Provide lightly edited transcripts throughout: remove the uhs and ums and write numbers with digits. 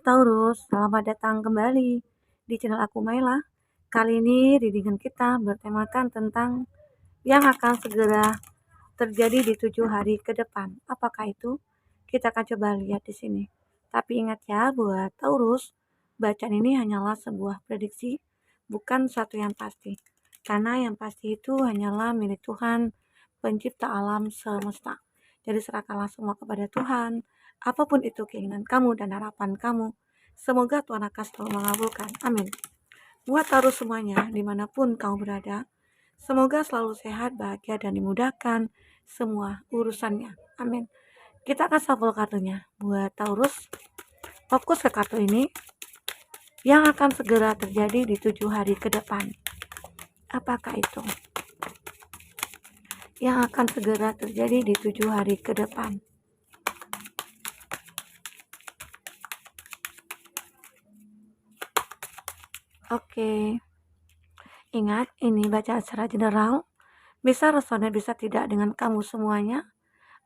Taurus, selamat datang kembali di channel aku Maila. Kali ini readingan kita bertemakan tentang yang akan segera terjadi di 7 hari ke depan. Apakah itu? Kita akan coba lihat di sini. Tapi ingat ya, buat Taurus, bacaan ini hanyalah sebuah prediksi, bukan satu yang pasti. Karena yang pasti itu hanyalah milik Tuhan, pencipta alam semesta. Jadi serahkanlah semua kepada Tuhan, apapun itu keinginan kamu dan harapan kamu. Semoga Tuhan akan selalu mengabulkan. Amin. Buat Taurus semuanya, dimanapun kamu berada, semoga selalu sehat, bahagia, dan dimudahkan semua urusannya. Amin. Kita akan shuffle kartunya. Buat Taurus, fokus ke kartu ini yang akan segera terjadi di 7 hari ke depan. Apakah itu? Yang akan segera terjadi di 7 hari ke depan. Oke. Ingat, ini bacaan secara general. Bisa resonate, bisa tidak dengan kamu semuanya,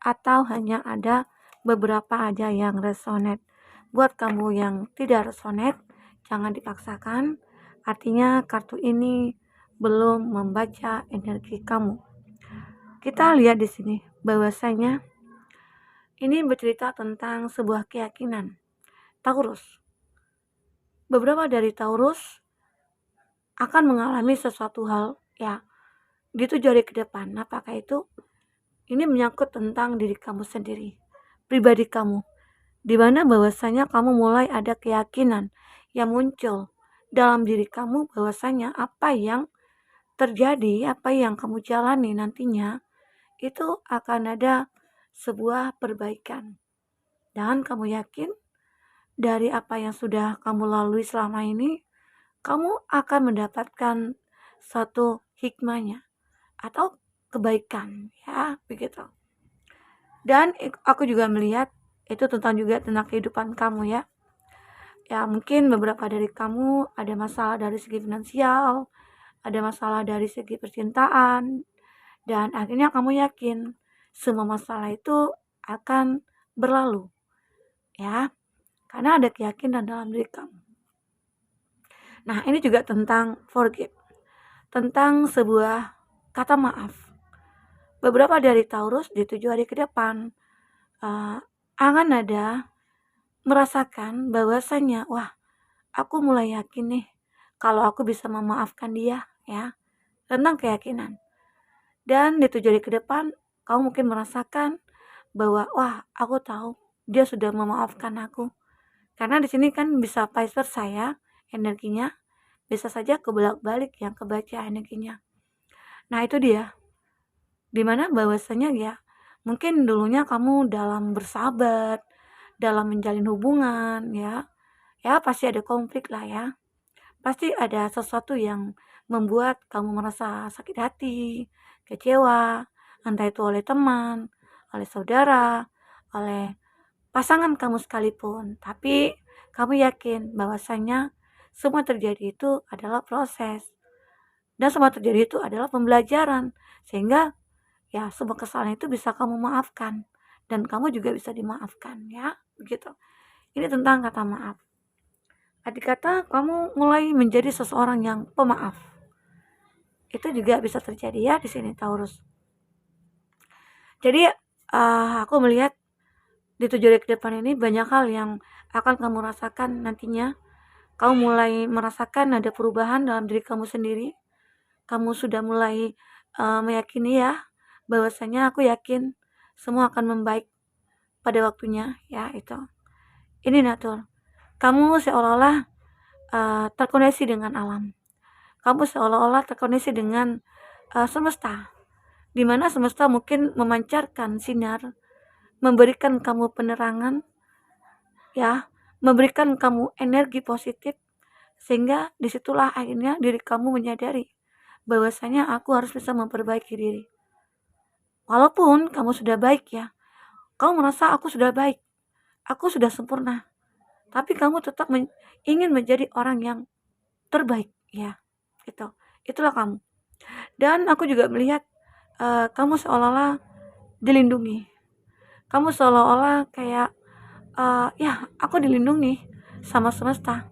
atau hanya ada beberapa aja yang resonate. Buat kamu yang tidak resonate, jangan dipaksakan. Artinya kartu ini belum membaca energi kamu. Kita lihat di sini bahwasanya ini bercerita tentang sebuah keyakinan. Taurus. Beberapa dari Taurus akan mengalami sesuatu hal ya di 7 hari ke depan. Apakah itu? Ini menyangkut tentang diri kamu sendiri, pribadi kamu, di mana bahwasanya kamu mulai ada keyakinan yang muncul dalam diri kamu bahwasanya apa yang terjadi, apa yang kamu jalani nantinya itu akan ada sebuah perbaikan. Dan kamu yakin dari apa yang sudah kamu lalui selama ini, kamu akan mendapatkan satu hikmahnya atau kebaikan, ya begitu. Dan aku juga melihat itu juga tentang kehidupan kamu ya. Ya mungkin beberapa dari kamu ada masalah dari segi finansial, ada masalah dari segi percintaan, dan akhirnya kamu yakin semua masalah itu akan berlalu, ya, karena ada keyakinan dalam diri kamu. Nah, ini juga tentang forgive, tentang sebuah kata maaf. Beberapa dari Taurus di 7 hari ke depan akan ada merasakan bahwasanya, wah, aku mulai yakin nih kalau aku bisa memaafkan dia, ya, tentang keyakinan. Dan di 7 hari ke depan, kamu mungkin merasakan bahwa, wah, aku tahu dia sudah memaafkan aku. Karena di sini kan bisa vice versa ya, energinya. Bisa saja kebolak-balik yang kebaca energinya. Nah, itu dia. Dimana bahwasanya ya, mungkin dulunya kamu dalam bersahabat, dalam menjalin hubungan, ya pasti ada konflik lah ya. Pasti ada sesuatu yang membuat kamu merasa sakit hati, kecewa, entah itu oleh teman, oleh saudara, oleh pasangan kamu sekalipun. Tapi kamu yakin bahwasanya semua terjadi itu adalah proses. Dan semua terjadi itu adalah pembelajaran. Sehingga ya semua kesalahan itu bisa kamu maafkan. Dan kamu juga bisa dimaafkan ya. Begitu. Ini tentang kata maaf. Arti kata kamu mulai menjadi seseorang yang pemaaf. Itu juga bisa terjadi ya di sini Taurus. Jadi aku melihat di 7 hari ke depan ini banyak hal yang akan kamu rasakan nantinya. Kamu mulai merasakan ada perubahan dalam diri kamu sendiri. Kamu sudah mulai meyakini ya bahwasanya aku yakin semua akan membaik pada waktunya ya itu. Ini Natur. Kamu seolah-olah terkoneksi dengan alam. Kamu seolah-olah terkoneksi dengan semesta. Di mana semesta mungkin memancarkan sinar, memberikan kamu penerangan, ya, memberikan kamu energi positif, sehingga disitulah akhirnya diri kamu menyadari bahwasanya aku harus bisa memperbaiki diri. Walaupun kamu sudah baik ya, kamu merasa aku sudah baik, aku sudah sempurna, tapi kamu tetap ingin menjadi orang yang terbaik, ya, gitu. Itulah kamu. Dan aku juga melihat kamu seolah-olah dilindungi. Kamu seolah-olah kayak ya aku dilindungi. sama semesta.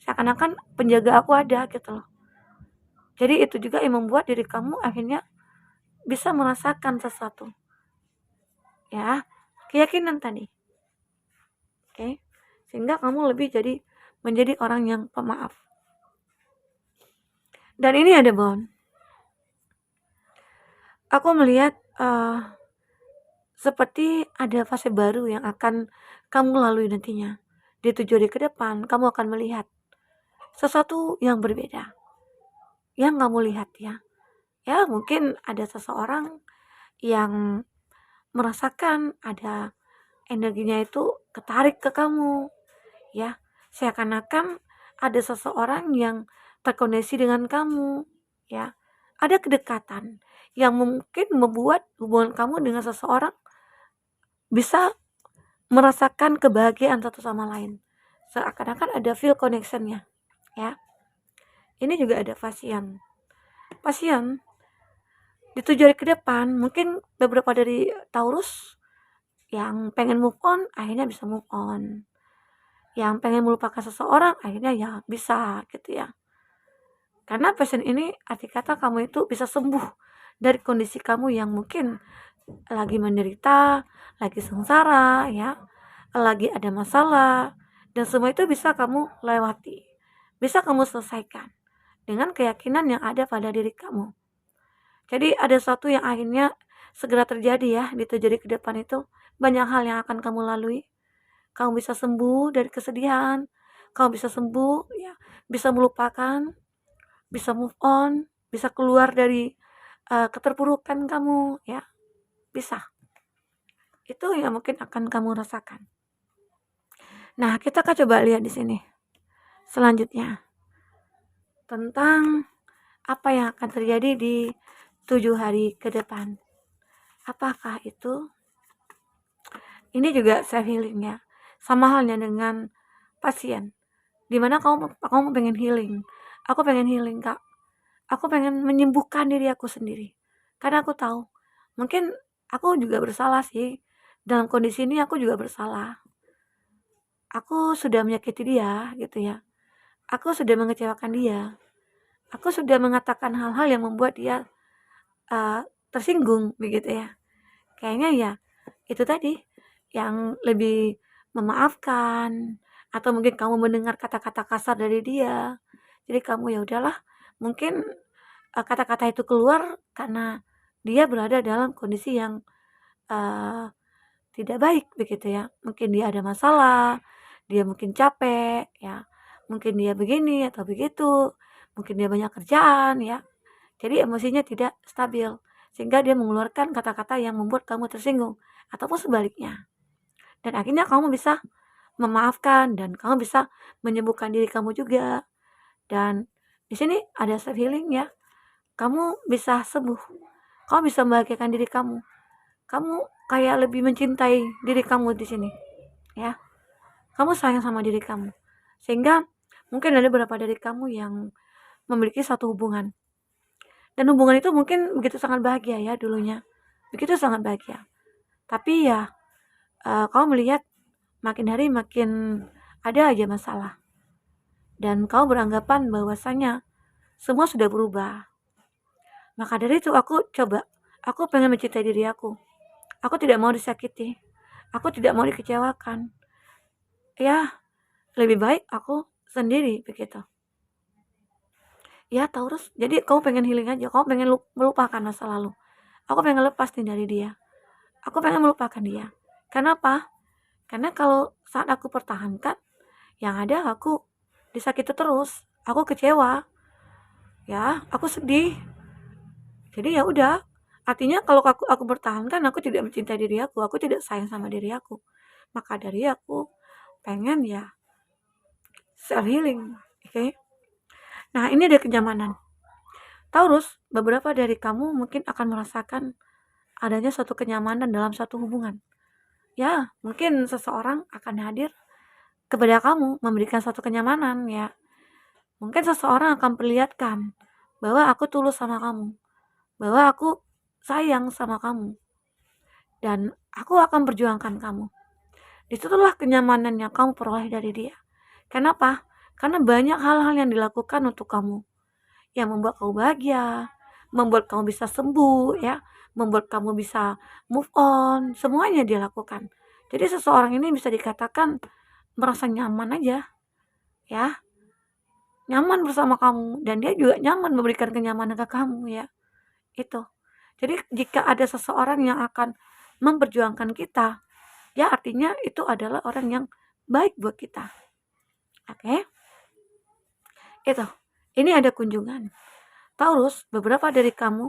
Seakan-akan penjaga aku ada gitu loh. Jadi itu juga yang membuat diri kamu akhirnya bisa merasakan sesuatu. Ya, keyakinan tadi. Oke. Sehingga kamu lebih menjadi orang yang pemaaf. Dan ini ada Bon. Aku melihat seperti ada fase baru yang akan kamu lalui nantinya. Di 7 hari ke depan, kamu akan melihat sesuatu yang berbeda. Yang kamu lihat ya. Ya, mungkin ada seseorang yang merasakan ada energinya itu ketarik ke kamu. Ya, seakan-akan ada seseorang yang terkoneksi dengan kamu. Ya, ada kedekatan yang mungkin membuat hubungan kamu dengan seseorang bisa merasakan kebahagiaan satu sama lain. Seakan-akan ada feel connection-nya, ya. Ini juga ada pasien. Pasien di 7 hari ke depan, mungkin beberapa dari Taurus yang pengen move on, akhirnya bisa move on. Yang pengen melupakan seseorang, akhirnya ya bisa gitu ya. Karena pasien ini arti kata kamu itu bisa sembuh dari kondisi kamu yang mungkin lagi menderita, lagi sengsara, ya, lagi ada masalah, dan semua itu bisa kamu lewati, bisa kamu selesaikan dengan keyakinan yang ada pada diri kamu. Jadi ada sesuatu yang akhirnya segera terjadi ya di 7 hari ke depan itu. Banyak hal yang akan kamu lalui. Kamu bisa sembuh dari kesedihan, kamu bisa sembuh, ya, bisa melupakan, bisa move on, bisa keluar dari keterpurukan kamu, ya, bisa. Itu yang mungkin akan kamu rasakan. Nah, kita akan coba lihat di sini. Selanjutnya, tentang apa yang akan terjadi di 7 hari ke depan. Apakah itu? Ini juga self healing ya. Sama halnya dengan pasien. Dimana kamu pengen healing. Aku pengen healing, Kak. Aku pengen menyembuhkan diri aku sendiri. Karena aku tahu, mungkin aku juga bersalah sih. Dalam kondisi ini aku juga bersalah. Aku sudah menyakiti dia gitu ya. Aku sudah mengecewakan dia. Aku sudah mengatakan hal-hal yang membuat dia tersinggung begitu ya. Kayaknya ya itu tadi yang lebih memaafkan, atau mungkin kamu mendengar kata-kata kasar dari dia. Jadi kamu ya udahlah, mungkin kata-kata itu keluar karena dia berada dalam kondisi yang tidak baik begitu ya. Mungkin dia ada masalah, dia mungkin capek ya, mungkin dia begini atau begitu, mungkin dia banyak kerjaan ya. Jadi emosinya tidak stabil, sehingga dia mengeluarkan kata-kata yang membuat kamu tersinggung ataupun sebaliknya. Dan akhirnya kamu bisa memaafkan dan kamu bisa menyembuhkan diri kamu juga. Dan di sini ada self healing ya. Kamu bisa sembuh. Kamu bisa membahagiakan diri kamu. Kamu kayak lebih mencintai diri kamu di sini, ya. Kamu sayang sama diri kamu. Sehingga mungkin ada beberapa dari kamu yang memiliki satu hubungan. Dan hubungan itu mungkin begitu sangat bahagia ya dulunya. Begitu sangat bahagia. Tapi ya kamu melihat makin hari makin ada aja masalah. Dan kamu beranggapan bahwasanya semua sudah berubah. Maka dari itu aku pengen mencintai diri aku. Aku tidak mau disakiti. Aku tidak mau dikecewakan. Ya, lebih baik aku sendiri begitu. Ya, Taurus. Jadi kamu pengen healing aja. Kamu pengen melupakan masa lalu. Aku pengen lepas nih dari dia. Aku pengen melupakan dia. Kenapa? Karena kalau saat aku pertahankan, yang ada aku disakiti terus. Aku kecewa. Ya, aku sedih. Jadi ya udah. Artinya kalau aku bertahankan, aku tidak mencintai diri aku tidak sayang sama diri aku. Maka dari aku pengen ya self healing, oke? Nah, ini ada kenyamanan. Taurus, beberapa dari kamu mungkin akan merasakan adanya suatu kenyamanan dalam satu hubungan. Ya, mungkin seseorang akan hadir kepada kamu memberikan suatu kenyamanan ya. Mungkin seseorang akan perlihatkan bahwa aku tulus sama kamu, bahwa aku sayang sama kamu, dan aku akan perjuangkan kamu. Disitulah kenyamanan yang kamu peroleh dari dia. Kenapa? Karena banyak hal-hal yang dilakukan untuk kamu, yang membuat kamu bahagia, membuat kamu bisa sembuh ya, membuat kamu bisa move on, semuanya dia lakukan. Jadi seseorang ini bisa dikatakan merasa nyaman aja ya, nyaman bersama kamu dan dia juga nyaman memberikan kenyamanan ke kamu ya. Itu. Jadi jika ada seseorang yang akan memperjuangkan kita, ya artinya itu adalah orang yang baik buat kita. Oke? Itu. Ini ada kunjungan. Taurus, beberapa dari kamu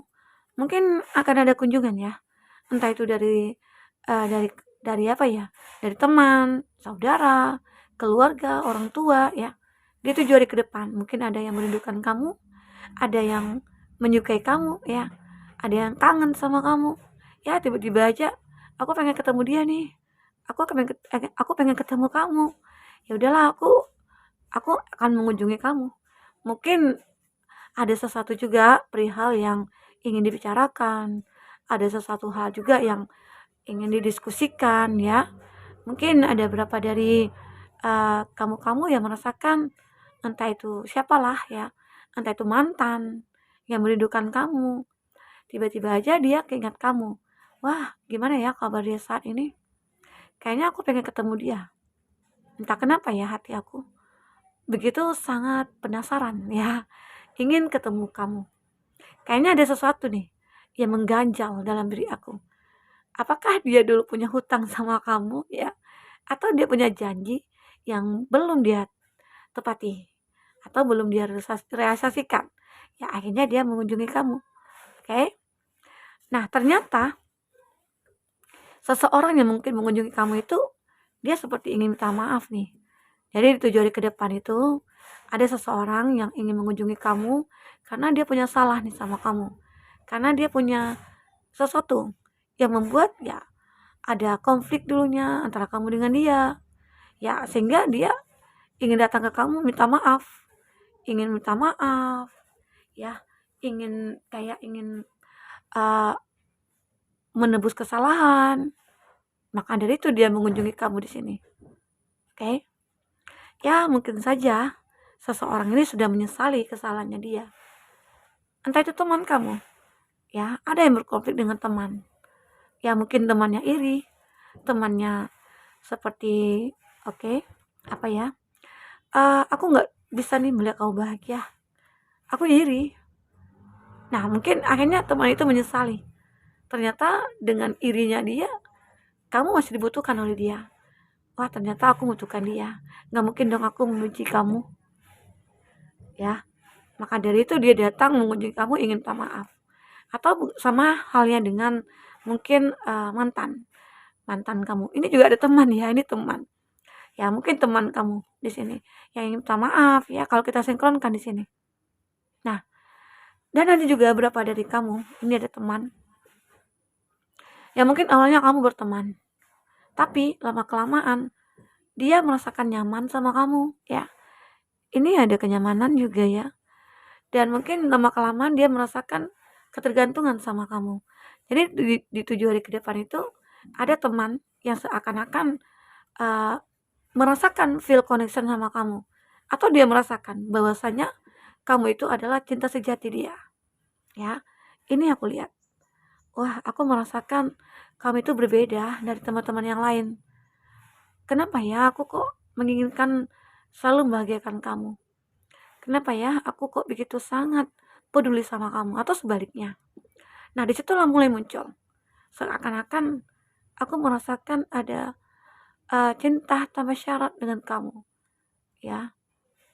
mungkin akan ada kunjungan ya. Entah itu dari eh, dari dari apa ya? Dari teman, saudara, keluarga, orang tua ya. Gitu 2 hari ke depan. Mungkin ada yang merindukan kamu, ada yang menyukai kamu ya, ada yang kangen sama kamu. Ya tiba-tiba aja aku pengen ketemu dia nih. Aku pengen ketemu kamu. Ya udahlah aku akan mengunjungi kamu. Mungkin ada sesuatu juga perihal yang ingin dibicarakan, ada sesuatu hal juga yang ingin didiskusikan ya. Mungkin ada beberapa dari kamu-kamu yang merasakan entah itu siapalah ya, entah itu mantan yang merindukan kamu. Tiba-tiba aja dia keingat kamu. Wah, gimana ya kabar dia saat ini? Kayaknya aku pengen ketemu dia. Entah kenapa ya hati aku begitu sangat penasaran ya, ingin ketemu kamu. Kayaknya ada sesuatu nih yang mengganjal dalam diri aku. Apakah dia dulu punya hutang sama kamu ya? Atau dia punya janji yang belum dia tepati? Atau belum dia realisasikan? Ya akhirnya dia mengunjungi kamu. Oke? Nah ternyata seseorang yang mungkin mengunjungi kamu itu dia seperti ingin minta maaf nih. Jadi di 7 hari ke depan itu ada seseorang yang ingin mengunjungi kamu karena dia punya salah nih sama kamu. Karena dia punya sesuatu yang membuat ya ada konflik dulunya antara kamu dengan dia. Ya sehingga dia ingin datang ke kamu minta maaf. Ingin minta maaf ya, ingin uh, menebus kesalahan. Maka dari itu dia mengunjungi kamu di sini. Oke? Ya, mungkin saja seseorang ini sudah menyesali kesalahannya dia. Entah itu teman kamu, ya, ada yang berkonflik dengan teman. Ya, mungkin temannya iri, temannya seperti, oke, apa ya? Aku nggak bisa nih melihat kamu bahagia. Aku iri. Nah, mungkin akhirnya teman itu menyesali. Ternyata dengan irinya dia, kamu masih dibutuhkan oleh dia. Wah, ternyata aku membutuhkan dia. Nggak mungkin dong aku membenci kamu. Ya, maka dari itu dia datang mengunjungi kamu ingin minta maaf. Atau sama halnya dengan mungkin mantan kamu. Ini juga ada teman ya, ini teman. Ya, mungkin teman kamu di sini yang ingin minta maaf ya kalau kita sinkronkan di sini. Nah, dan ada juga beberapa dari kamu, ini ada teman. Ya mungkin awalnya kamu berteman. Tapi lama-kelamaan dia merasakan nyaman sama kamu ya. Ini ada kenyamanan juga ya. Dan mungkin lama-kelamaan dia merasakan ketergantungan sama kamu. Jadi di 7 hari ke depan itu ada teman yang seakan-akan merasakan feel connection sama kamu. Atau dia merasakan bahwasanya kamu itu adalah cinta sejati dia. Ya, ini aku lihat. Wah, aku merasakan kamu itu berbeda dari teman-teman yang lain. Kenapa ya aku kok menginginkan selalu membahagiakan kamu? Kenapa ya aku kok begitu sangat peduli sama kamu atau sebaliknya? Nah, disitulah mulai muncul. Seakan-akan aku merasakan ada cinta tanpa syarat dengan kamu. Ya,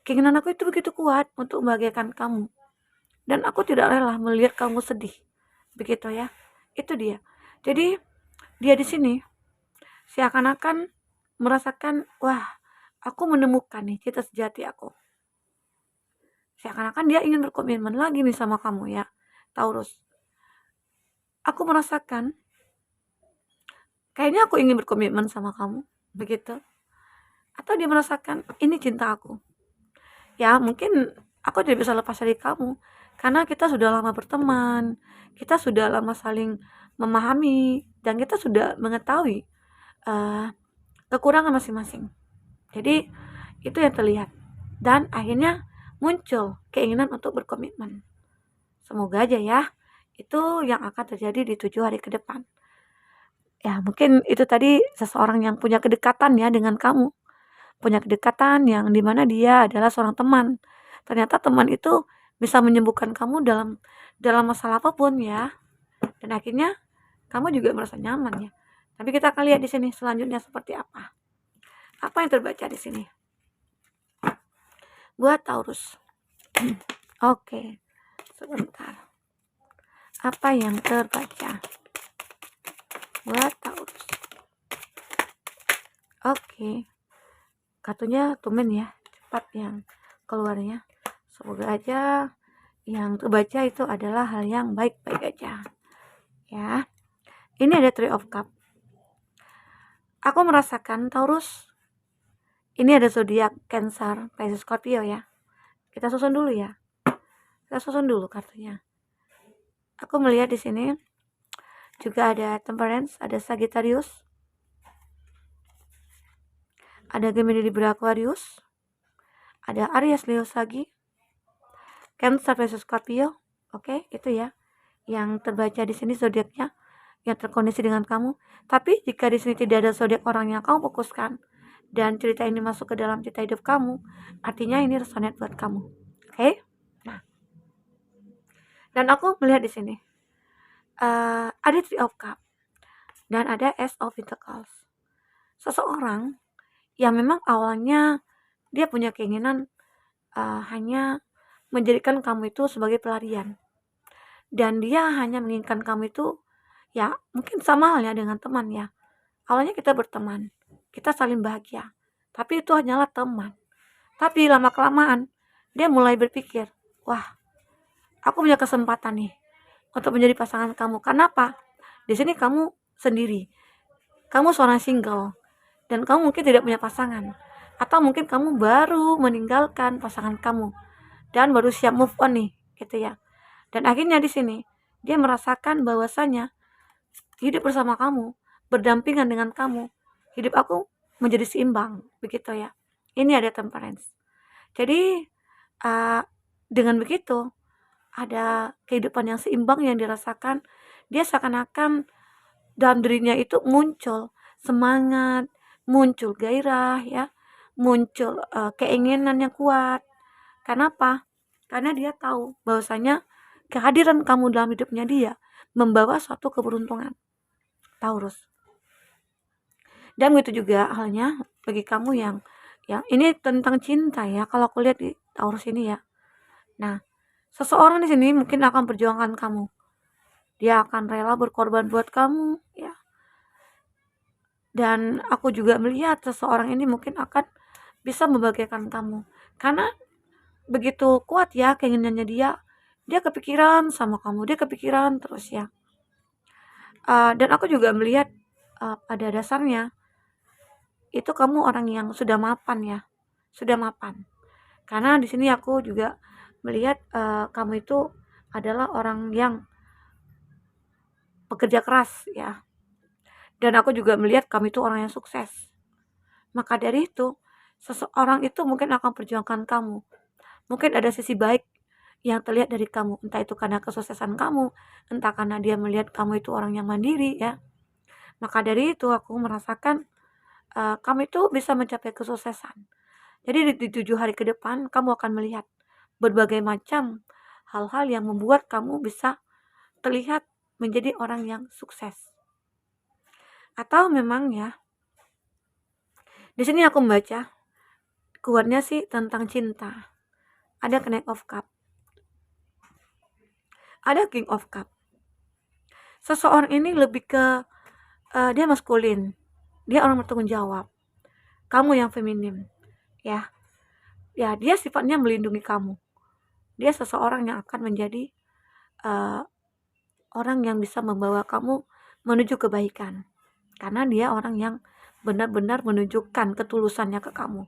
keinginan aku itu begitu kuat untuk membahagiakan kamu. Dan aku tidak rela melihat kamu sedih. Begitu ya. Itu dia. Jadi, dia di sini seakan-akan merasakan, wah, aku menemukan nih cinta sejati aku. Seakan-akan dia ingin berkomitmen lagi nih sama kamu ya, Taurus. Aku merasakan kayaknya aku ingin berkomitmen sama kamu, begitu. Atau dia merasakan ini cinta aku. Ya, mungkin aku tidak bisa lepas dari kamu karena kita sudah lama berteman, kita sudah lama saling memahami dan kita sudah mengetahui kekurangan masing-masing. Jadi Itu yang terlihat. Dan akhirnya muncul keinginan untuk berkomitmen. Semoga aja ya, itu yang akan terjadi di 7 hari ke depan. Ya, mungkin itu tadi seseorang yang punya kedekatan ya dengan kamu. Punya kedekatan yang dimana dia adalah seorang teman. Ternyata teman itu bisa menyembuhkan kamu dalam masalah apapun ya. Dan akhirnya kamu juga merasa nyaman ya. Tapi kita akan lihat di sini selanjutnya seperti apa. Apa yang terbaca di sini? Buat Taurus. Oke, sebentar. Apa yang terbaca? Buat Taurus. Oke. Kartunya tumben ya, cepat yang keluarnya. Semoga aja yang terbaca itu adalah hal yang baik-baik aja. Ya. Ini ada Three of Cup. Aku merasakan Taurus. Ini ada zodiak Cancer, Pisces, Scorpio ya. Kita susun dulu ya. Kita susun dulu kartunya. Aku melihat di sini juga ada Temperance, ada Sagittarius, ada Gemini, Libra, Aquarius, ada Aries, Leo, Sagi, Cancer, Pisces, Scorpio. Oke, itu ya yang terbaca di sini zodiaknya yang terkondisi dengan kamu. Tapi jika di sini tidak ada zodiak orang yang kamu fokuskan dan cerita ini masuk ke dalam cerita hidup kamu, artinya ini resonate buat kamu. Oke? Nah, dan aku melihat di sini ada Three of Cup dan ada Ace of Pentacles. Seseorang yang memang awalnya dia punya keinginan hanya menjadikan kamu itu sebagai pelarian, dan dia hanya menginginkan kamu itu ya mungkin sama halnya dengan teman ya. Awalnya kita berteman, kita saling bahagia, tapi itu hanyalah teman. Tapi lama-kelamaan dia mulai berpikir, wah, aku punya kesempatan nih untuk menjadi pasangan kamu. Kenapa? Di sini kamu sendiri, kamu seorang single, dan kamu mungkin tidak punya pasangan, atau mungkin kamu baru meninggalkan pasangan kamu dan baru siap move on nih, gitu ya. Dan akhirnya di sini dia merasakan bahwasanya hidup bersama kamu, berdampingan dengan kamu, hidup aku menjadi seimbang, begitu ya. Ini ada Temperance. Jadi dengan begitu ada kehidupan yang seimbang yang dirasakan. Dia seakan-akan dalam dirinya itu muncul semangat, muncul gairah ya, muncul keinginan yang kuat. Kenapa? Karena dia tahu bahwasanya kehadiran kamu dalam hidupnya dia membawa suatu keberuntungan. Taurus. Dan begitu juga halnya bagi kamu yang ini tentang cinta ya. Kalau aku lihat di Taurus ini ya. Nah, seseorang di sini mungkin akan perjuangkan kamu. Dia akan rela berkorban buat kamu ya. Dan aku juga melihat seseorang ini mungkin akan bisa membahagiakan kamu. Karena begitu kuat ya keinginannya dia. Dia kepikiran sama kamu, dia kepikiran terus ya. Dan aku juga melihat pada dasarnya itu kamu orang yang sudah mapan ya, sudah mapan. Karena di sini aku juga melihat kamu itu adalah orang yang pekerja keras ya. Dan aku juga melihat kamu itu orang yang sukses. Maka dari itu, seseorang itu mungkin akan perjuangkan kamu. Mungkin ada sisi baik yang terlihat dari kamu, entah itu karena kesuksesan kamu, entah karena dia melihat kamu itu orang yang mandiri ya. Maka dari itu aku merasakan kamu itu bisa mencapai kesuksesan. Jadi di 7 hari ke depan kamu akan melihat berbagai macam hal-hal yang membuat kamu bisa terlihat menjadi orang yang sukses. Atau memang ya, di sini aku membaca kuatnya sih tentang cinta. Ada Knight of Cup, ada King of Cup. Seseorang ini lebih ke dia maskulin, dia orang bertanggung jawab. Kamu yang feminim, ya. Ya, dia sifatnya melindungi kamu. Dia seseorang yang akan menjadi orang yang bisa membawa kamu menuju kebaikan. Karena dia orang yang benar-benar menunjukkan ketulusannya ke kamu.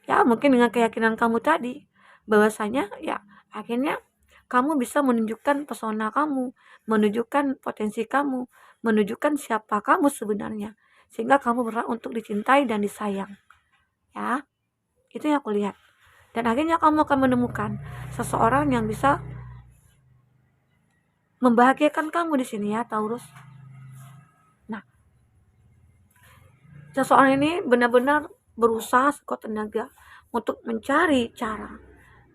Ya, mungkin dengan keyakinan kamu tadi, bahwasanya ya akhirnya kamu bisa menunjukkan pesona kamu, menunjukkan potensi kamu, menunjukkan siapa kamu sebenarnya. Sehingga kamu berhak untuk dicintai dan disayang. Ya, Itu yang aku lihat. Dan akhirnya kamu akan menemukan seseorang yang bisa membahagiakan kamu di sini ya, Taurus. Nah, seseorang ini benar-benar berusaha sekuat tenaga untuk mencari cara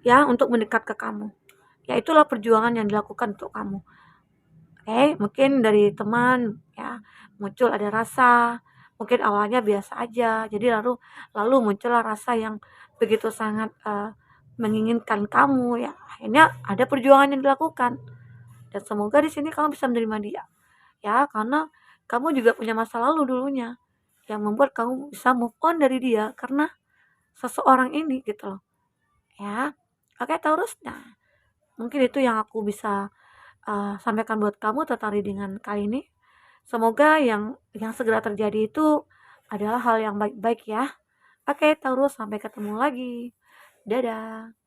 ya untuk mendekat ke kamu. Ya itulah perjuangan yang dilakukan untuk kamu. Oke, mungkin dari teman ya muncul ada rasa, mungkin awalnya biasa aja. Jadi lalu muncullah rasa yang begitu sangat menginginkan kamu ya. Akhirnya ada perjuangan yang dilakukan. Dan semoga di sini kamu bisa menerima dia. Ya, karena kamu juga punya masa lalu dulunya yang membuat kamu bisa move on dari dia karena seseorang ini gitu loh. Ya. Oke, Taurus. Nah, mungkin itu yang aku bisa sampaikan buat kamu tentang readingan kali ini. Semoga yang segera terjadi itu adalah hal yang baik-baik ya. Oke, Taurus, sampai ketemu lagi. Dadah.